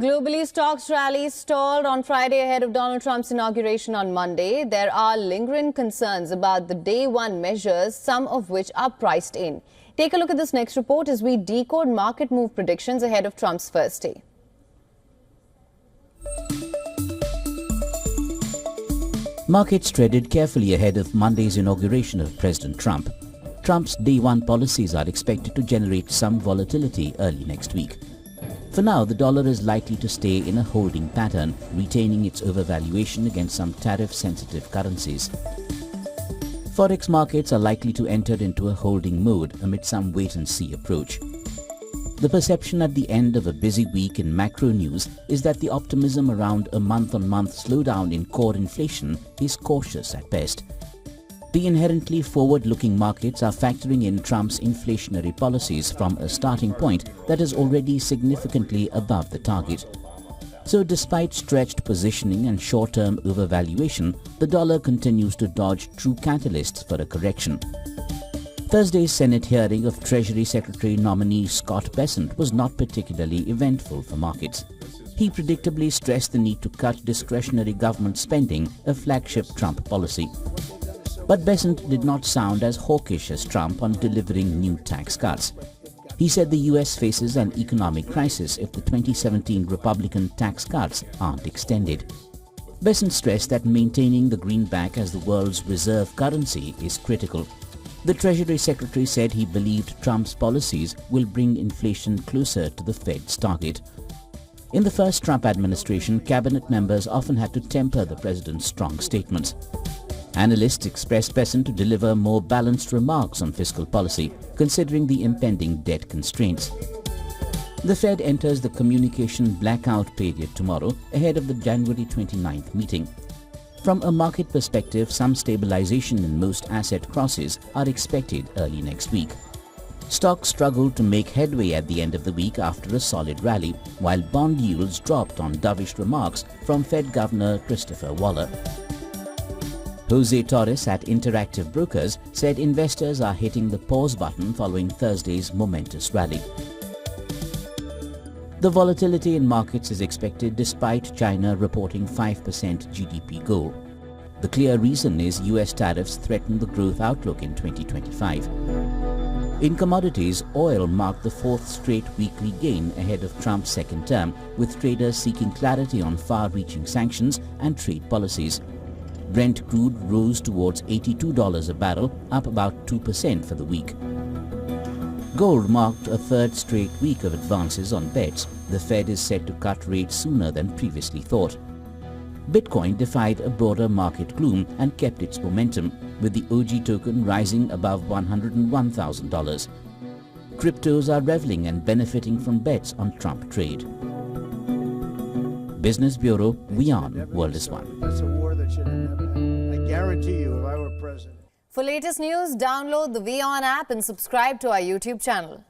Globally, stocks rallies stalled on Friday ahead of Donald Trump's inauguration on Monday. There are lingering concerns about the day one measures, some of which are priced in. Take a look at this next report as we decode market move predictions ahead of Trump's first day. Markets treaded carefully ahead of Monday's inauguration of President Trump. Trump's day one policies are expected to generate some volatility early next week. For now, the dollar is likely to stay in a holding pattern, retaining its overvaluation against some tariff-sensitive currencies. Forex markets are likely to enter into a holding mode amid some wait-and-see approach. The perception at the end of a busy week in macro news is that the optimism around a month-on-month slowdown in core inflation is cautious at best. The inherently forward-looking markets are factoring in Trump's inflationary policies from a starting point that is already significantly above the target. So despite stretched positioning and short-term overvaluation, the dollar continues to dodge true catalysts for a correction. Thursday's Senate hearing of Treasury Secretary nominee Scott Bessent was not particularly eventful for markets. He predictably stressed the need to cut discretionary government spending, a flagship Trump policy. But Bessent did not sound as hawkish as Trump on delivering new tax cuts. He said the U.S. faces an economic crisis if the 2017 Republican tax cuts aren't extended. Bessent stressed that maintaining the greenback as the world's reserve currency is critical. The Treasury Secretary said he believed Trump's policies will bring inflation closer to the Fed's target. In the first Trump administration, cabinet members often had to temper the president's strong statements. Analysts expressed Bessent to deliver more balanced remarks on fiscal policy, considering the impending debt constraints. The Fed enters the communication blackout period tomorrow ahead of the January 29th meeting. From a market perspective, some stabilization in most asset classes are expected early next week. Stocks struggled to make headway at the end of the week after a solid rally, while bond yields dropped on dovish remarks from Fed Governor Christopher Waller. Jose Torres at Interactive Brokers said investors are hitting the pause button following Thursday's momentous rally. The volatility in markets is expected despite China reporting 5% GDP goal. The clear reason is US tariffs threaten the growth outlook in 2025. In commodities, oil marked the fourth straight weekly gain ahead of Trump's second term, with traders seeking clarity on far-reaching sanctions and trade policies. Brent crude rose towards $82 a barrel, up about 2% for the week. Gold marked a third straight week of advances on bets. The Fed is set to cut rates sooner than previously thought. Bitcoin defied a broader market gloom and kept its momentum, with the OG token rising above $101,000. Cryptos are reveling and benefiting from bets on Trump trade. Business Bureau, WION World is One. That's a war that should have never happened. I guarantee you, if I were president. For latest news, download the WION app and subscribe to our YouTube channel.